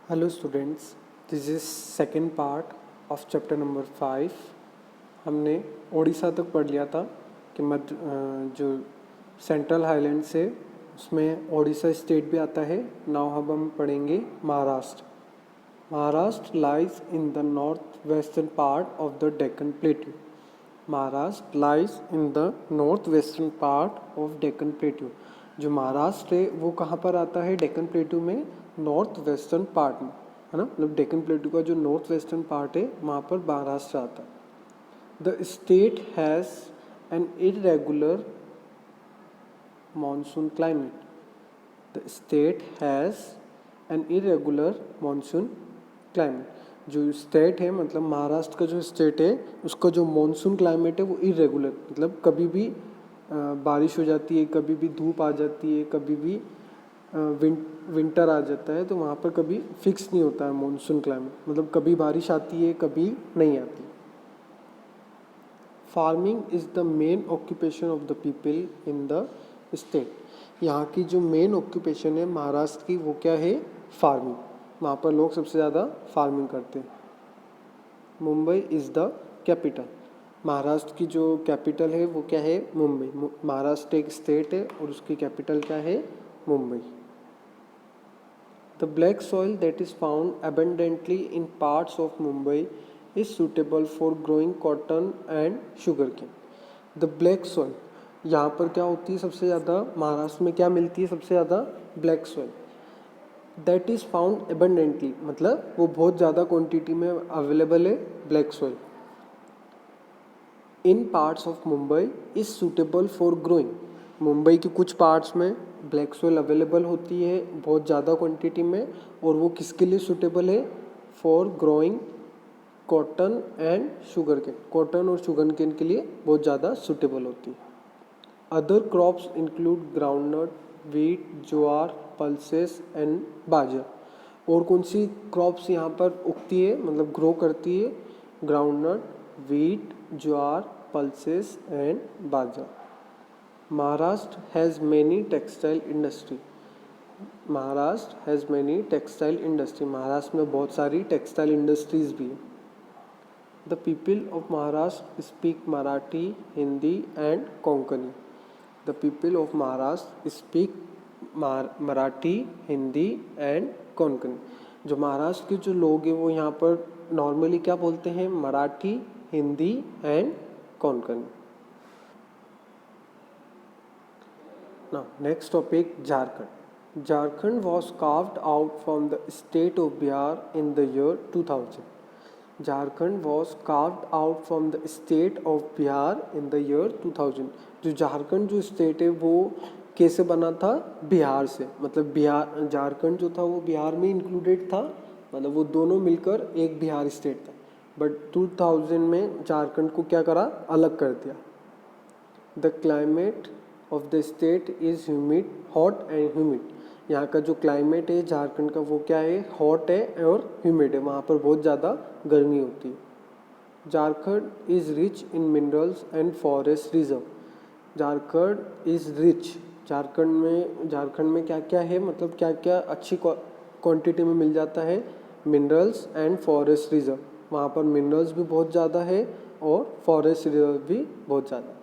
Hello students, this is second part of chapter number 5। हमने ओडिशा तक पढ़ लिया था कि जो सेंट्रल हाईलैंड से उसमें ओडिशा स्टेट भी आता है। नाउ हम पढ़ेंगे Maharashtra. Maharashtra lies in the north western part of the Deccan plateau. Maharashtra lies in the north western part of Deccan plateau. जो महाराष्ट्र है वो कहाँ पर आता है? डेक्कन प्लेट्यू में नॉर्थ वेस्टर्न पार्ट में, है ना। मतलब डेक्कन प्लेट्यू का जो नॉर्थ वेस्टर्न पार्ट है वहाँ पर महाराष्ट्र आता है। The state has an irregular monsoon climate. The state has an irregular monsoon climate. जो स्टेट है मतलब महाराष्ट्र का जो स्टेट है उसका जो मानसून क्लाइमेट है वो इरेगुलर, मतलब कभी भी बारिश हो जाती है, कभी भी धूप आ जाती है, कभी भी विंटर आ जाता है। तो वहाँ पर कभी फिक्स नहीं होता है मानसून क्लाइमेट, मतलब कभी बारिश आती है कभी नहीं आती। Farming is the main occupation of the people in the state. यहाँ की जो मेन ऑक्यूपेशन है महाराष्ट्र की वो क्या है? फार्मिंग। वहाँ पर लोग सबसे ज़्यादा फार्मिंग करते हैं। Mumbai is the capital. Maharashtra की जो कैपिटल है वो क्या है? मुंबई। महाराष्ट्र एक स्टेट है और उसकी कैपिटल क्या है? Mumbai. The black soil that is found abundantly in parts of Mumbai is suitable for growing cotton and sugarcane. The black soil, यहाँ पर क्या होती है सबसे ज़्यादा? महाराष्ट्र में क्या मिलती है सबसे ज़्यादा? Black soil. That is found abundantly, मतलब वो बहुत ज़्यादा क्वांटिटी में अवेलेबल है black soil. In parts of Mumbai is suitable for growing. Mumbai के कुछ पार्ट्स में ब्लैक सॉइल अवेलेबल होती है बहुत ज़्यादा क्वांटिटी में, और वो किसके लिए सूटेबल है? For growing cotton and sugar cane. Cotton और शुगर केन के लिए बहुत ज़्यादा सूटेबल होती है। Other crops include groundnut, wheat, jowar, pulses and bajra. और कौन सी क्रॉप्स यहाँ पर उगती है, मतलब ग्रो करती है? Groundnut, wheat, jowar, pulses and bajra. Maharashtra has many textile industry. Maharashtra has many textile industry. Maharashtra में बहुत सारी टेक्सटाइल इंडस्ट्रीज भी है। The people of Maharashtra speak Marathi, Hindi and Konkani. The people of Maharashtra speak Marathi, Hindi and Konkani. जो महाराष्ट्र के जो लोग हैं वो यहाँ पर नॉर्मली क्या बोलते हैं? Marathi, Hindi and Konkani. Now next topic, Jharkhand. Jharkhand was carved out from the state of Bihar in the year 2000. Jharkhand was carved out from the state of Bihar in the year 2000. जो झारखंड जो स्टेट है वो कैसे बना था? बिहार से। मतलब बिहार, झारखंड जो था वो बिहार में इंक्लूडेड था, मतलब वो दोनों मिलकर एक बिहार स्टेट था। बट 2000 में झारखंड को क्या करा? अलग कर दिया। The climate of the state is humid, hot and humid. यहाँ का जो क्लाइमेट है झारखंड का वो क्या है? हॉट है और ह्यूमिड है, वहाँ पर बहुत ज़्यादा गर्मी होती है। Jharkhand is rich in minerals and forest reserve. Jharkhand is rich. Jharkhand में क्या क्या है, मतलब क्या क्या अच्छी क्वांटिटी में मिल जाता है? Minerals and forest reserve. वहाँ पर मिनरल्स भी बहुत ज़्यादा है और फॉरेस्ट रिजर्व भी बहुत ज़्यादा।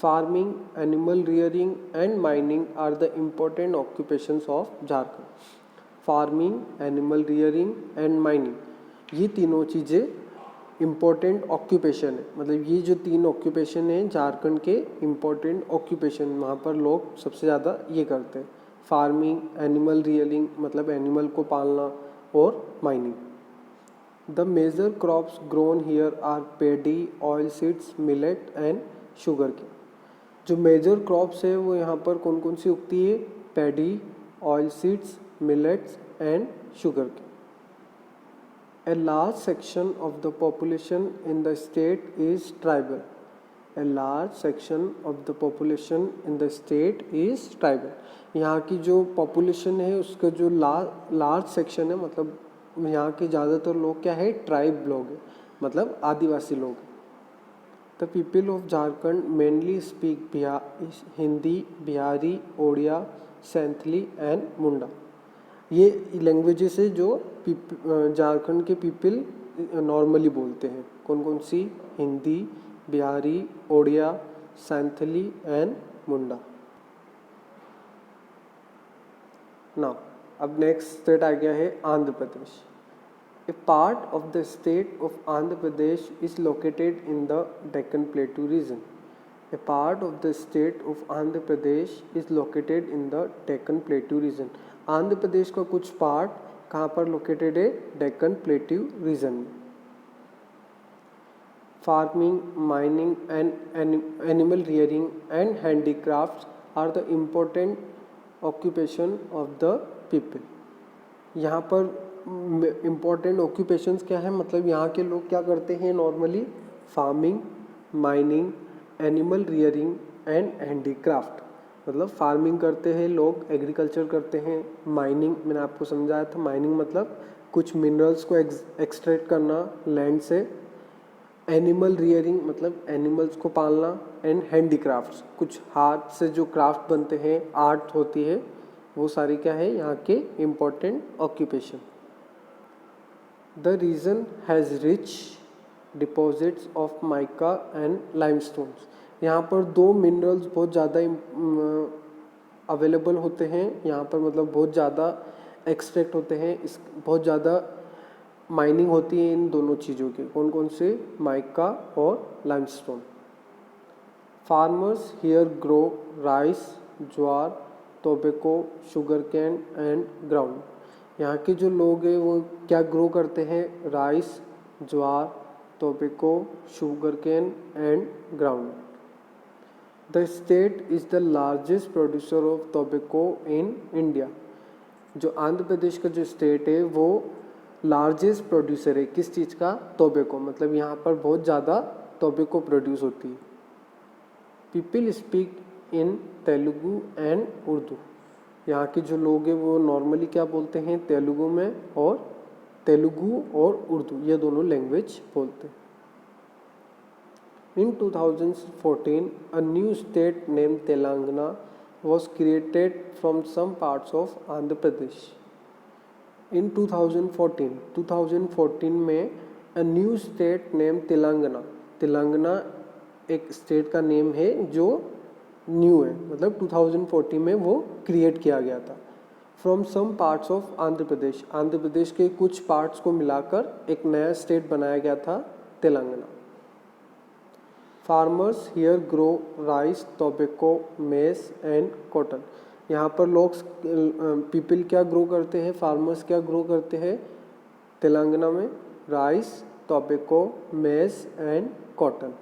Farming, animal rearing and mining are the important occupations of Jharkhand. Farming, animal rearing and mining, ये तीनों चीज़ें इम्पोर्टेंट ऑक्यूपेशन है। मतलब ये जो तीन ऑक्यूपेशन हैं झारखंड के इम्पोर्टेंट ऑक्यूपेशन, वहाँ पर लोग सबसे ज़्यादा ये करते हैं। फार्मिंग, एनिमल रियरिंग मतलब एनिमल को पालना, और mining. The major crops grown here are paddy, oil seeds, millet and sugar cane. जो मेजर क्रॉप्स है वो यहाँ पर कौन कौन सी उगती है? Paddy, oil seeds, millets and sugar cane. A large section of the population in the state is tribal. A large section of the population in the state is tribal. यहाँ की जो पॉपुलेशन है उसका जो लार्ज सेक्शन है, मतलब यहाँ के ज़्यादातर लोग क्या है? ट्राइब लोग हैं, मतलब आदिवासी लोग। The people of Jharkhand mainly speak Hindi, Bihari, Odia, Santhali and Munda. ये लैंग्वेजेस है जो झारखंड के पीपल नॉर्मली बोलते हैं। कौन कौन सी? हिंदी, बिहारी, ओडिया, सैंथली एंड मुंडा। नाउ अब नेक्स्ट स्टेट आ गया है Andhra Pradesh. A part of the state of Andhra Pradesh is located in the Deccan Plateau region. A part of the state of Andhra Pradesh is located in the Deccan Plateau region. Andhra Pradesh का कुछ part कहाँ पर located है? Deccan plateau region में। Farming, mining and animal rearing and handicrafts are the important occupation of the people. यहाँ पर important occupations क्या है? मतलब यहाँ के लोग क्या करते हैं normally? Farming, mining, animal rearing and handicraft. मतलब फार्मिंग करते हैं लोग, एग्रीकल्चर करते हैं, माइनिंग मैंने आपको समझाया था। माइनिंग मतलब कुछ मिनरल्स को एक्सट्रैक्ट करना लैंड से। एनिमल रियरिंग मतलब एनिमल्स को पालना। एंड हैंडीक्राफ्ट्स कुछ हाथ से जो क्राफ्ट बनते हैं, आर्ट होती है, वो सारी क्या है यहाँ के important occupation. The region has rich deposits of mica and limestones. यहाँ पर दो मिनरल्स बहुत ज़्यादा अवेलेबल होते हैं यहाँ पर, मतलब बहुत ज़्यादा एक्सट्रैक्ट होते हैं, इस बहुत ज़्यादा माइनिंग होती है इन दोनों चीज़ों की। कौन कौन से? माइका और limestone. Farmers here grow rice, jowar, tobacco, sugar cane and ground. यहाँ के जो लोग हैं वो क्या ग्रो करते हैं? Rice, jowar, tobacco, sugar cane and ground. The state is the largest producer of tobacco in India. जो आंध्र प्रदेश का जो स्टेट है वो लार्जेस्ट प्रोड्यूसर है किस चीज़ का? टोबैको। मतलब यहाँ पर बहुत ज़्यादा टोबैको प्रोड्यूस होती है। People speak in Telugu and Urdu. यहाँ के जो लोग हैं वो नॉर्मली क्या बोलते हैं? तेलुगु में, और तेलुगु और उर्दू ये दोनों लैंग्वेज बोलते हैं। In 2014, a new state named Telangana was created from some parts of Andhra Pradesh. In 2014 में a new state named Telangana, Telangana एक स्टेट का नेम है जो न्यू है, मतलब 2014 में वो क्रिएट किया गया था। From some parts of Andhra Pradesh, Andhra Pradesh के कुछ पार्ट्स को मिलाकर एक नया स्टेट बनाया गया था Telangana. Farmers here grow rice, tobacco, mess and cotton. यहाँ पर लोग पीपल क्या ग्रो करते हैं? फार्मर्स क्या ग्रो करते हैं तेलंगाना में? Rice, tobacco, mess and cotton.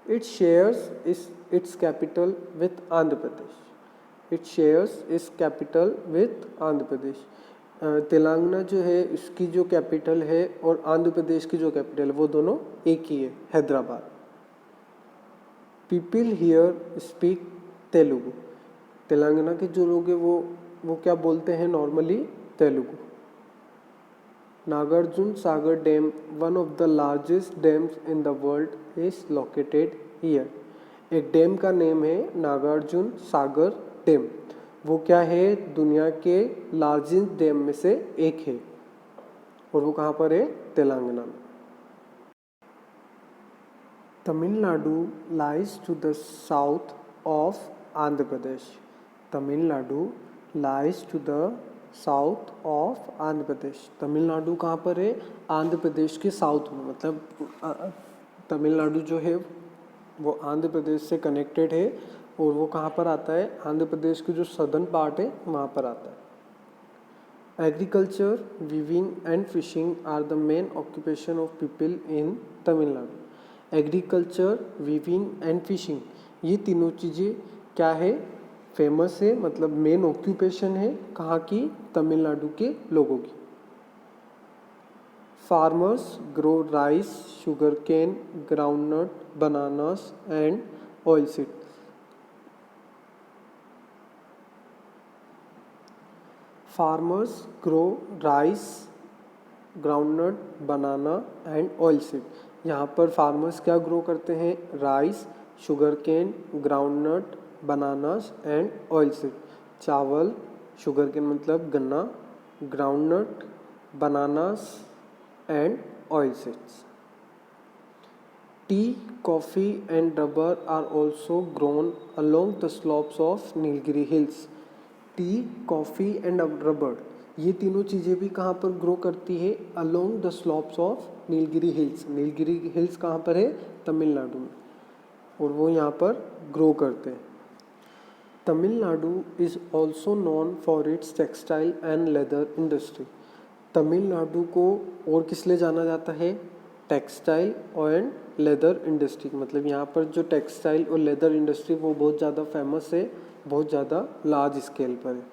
It shares its capital with Andhra Pradesh. It shares its capital with Andhra Pradesh. Telangana जो है इसकी जो कैपिटल है और आंध्र प्रदेश की जो कैपिटल है वो दोनों एक ही है, Hyderabad. People here speak Telugu. Telangana के जो लोग हैं वो क्या बोलते हैं normally? Telugu. Nagarjuna Sagar dam, one of the largest dams in the world, is located here. एक डैम का नेम है नागार्जुन सागर डैम। वो क्या है? दुनिया के लार्जेस्ट डैम में से एक है, और वो कहाँ पर है? तेलंगाना में। Tamil Nadu lies to the south of Andhra Pradesh. Tamil Nadu lies to the south of Andhra Pradesh. Tamil Nadu कहाँ पर है? आंध्र प्रदेश के साउथ में। मतलब तमिलनाडु जो है वो आंध्र प्रदेश से कनेक्टेड है, और वो कहाँ पर आता है? आंध्र प्रदेश के जो सदर्न पार्ट है वहाँ पर आता है। Agriculture, weaving and fishing are the main occupation of people in Tamil Nadu. Agriculture, weaving and fishing ये तीनों चीज़ें क्या है? फेमस है, मतलब मेन ऑक्यूपेशन है कहाँ की? तमिलनाडु के लोगों की। Farmers grow rice, sugar cane, groundnut, bananas and oil seed. Farmers grow rice, groundnut, banana and oil seed. यहाँ पर फार्मर्स क्या ग्रो करते हैं? Rice, sugar cane, groundnut, bananas and oil seed. चावल, शुगर केन मतलब गन्ना, groundnut, bananas and oil seeds. Tea, coffee and rubber are also grown along the slopes of Nilgiri hills. T, coffee and rubber ये तीनों चीज़ें भी कहाँ पर grow करती है? Along the slopes of Nilgiri hills. Nilgiri hills कहाँ पर है? तमिलनाडु में, और वो यहाँ पर ग्रो करते हैं. Tamil Nadu is also non for its textile and leather industry. Tamil Nadu को और किस लिए जाना जाता है? Textile and leather industry. मतलब यहाँ पर जो टेक्सटाइल और लेदर इंडस्ट्री वो बहुत ज़्यादा फेमस है, बहुत ज़्यादा लार्ज स्केल पर है.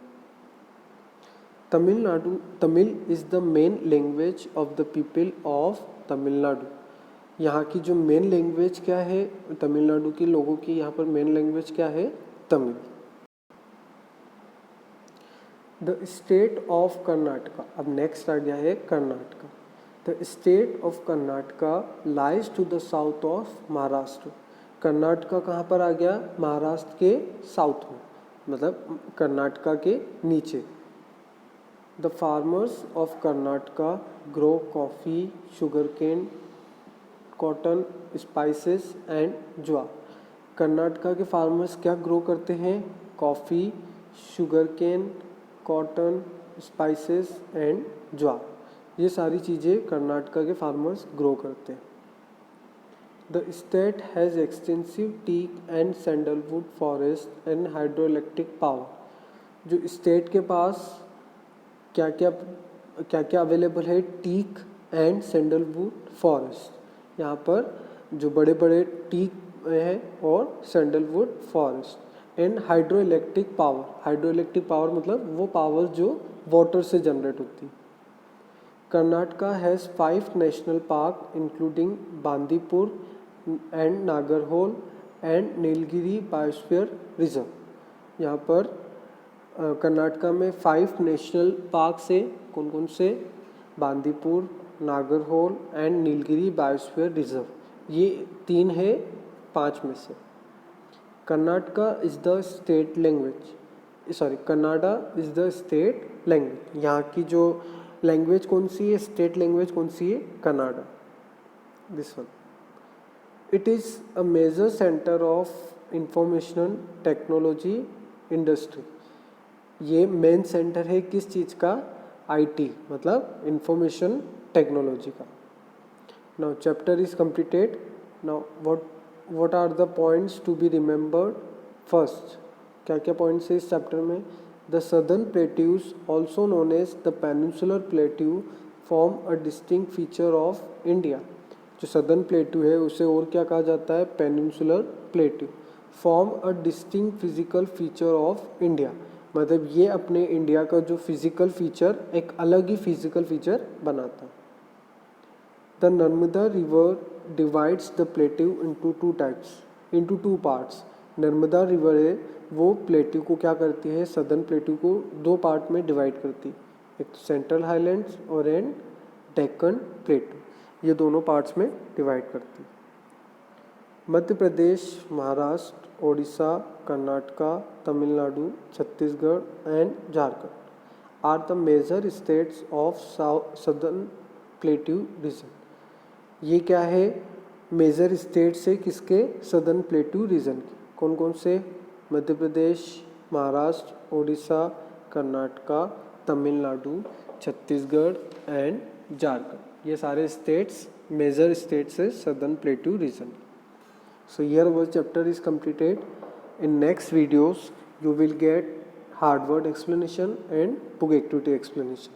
Tamil is the main language of the people of Tamil Nadu. यहाँ की जो मेन लैंग्वेज क्या है? तमिलनाडु के लोगों की यहाँ पर मेन लैंग्वेज क्या है? Tamil. The state of Karnataka. अब नेक्स्ट आ गया है Karnataka. The state of Karnataka lies to the south of Maharashtra. Karnataka कहाँ पर आ गया? महाराष्ट्र के साउथ में, मतलब कर्नाटका के नीचे. The farmers of Karnataka grow coffee, sugar cane, cotton, spices and jowar. Karnataka के फार्मर्स क्या ग्रो करते हैं? Coffee, sugar cane, cotton, spices and jowar. ये सारी चीज़ें कर्नाटका के फार्मर्स ग्रो करते हैं. The state has extensive teak and sandalwood forest and hydro electric power. जो स्टेट के पास क्या क्या अवेलेबल है? Teak and sandalwood forest. यहाँ पर जो बड़े बड़े टीक हैं और sandalwood forest and hydro electric power. Hydro electric power मतलब वो पावर जो वाटर से जनरेट होती है. Karnataka has 5 national park including Bandipur and Nagarhole and Nilgiri biosphere reserve. यहाँ पर कर्नाटका में 5 नेशनल पार्क से कौन कौन से? Bandipur, Nagarhole and Nilgiri biosphere reserve. ये 3 है 5 में से. Karnataka is the state language, Kannada is the state language. यहाँ की जो लैंग्वेज कौन सी है? स्टेट लैंग्वेज कौन सी है? Kannada. This one. It is a major centre of information technology industry. ये मेन सेंटर है किस चीज़ का? आईटी मतलब इंफॉर्मेशन टेक्नोलॉजी का. Now chapter is completed. Now what are the points to be remembered? First, क्या क्या पॉइंट्स है इस चैप्टर में? The southern plateaus also known as the peninsular plateau form a distinct feature of India. जो southern plateau है उसे और क्या कहा जाता है? Peninsular plateau. Form a distinct physical feature of India मतलब ये अपने इंडिया का जो फिजिकल फीचर एक अलग ही फिजिकल फीचर बनाता है. The Narmada river divides the plateau into two parts. Narmada river है वो प्लेट्यू को क्या करती है? सदर्न प्लेट्यू को 2 पार्ट में डिवाइड करती है. एक सेंट्रल हाईलैंड्स और एंड डेक्कन प्लेट्यू. ये दोनों पार्ट्स में डिवाइड करती है. Madhya Pradesh, Maharashtra, Odisha, Karnataka, Tamil Nadu, Chhattisgarh and Jharkhand are the major states of southern plateau region. ये क्या है? मेजर स्टेट्स है किसके? सदर्न प्लेट्यू रीजन के. कौन कौन से? मध्य प्रदेश, महाराष्ट्र, ओडिशा, कर्नाटका, तमिलनाडु, छत्तीसगढ़ एंड झारखंड. ये सारे स्टेट्स मेजर स्टेट्स है southern plateau reason. So here our chapter is completed. In next videos you will get hard word explanation and book activity explanation.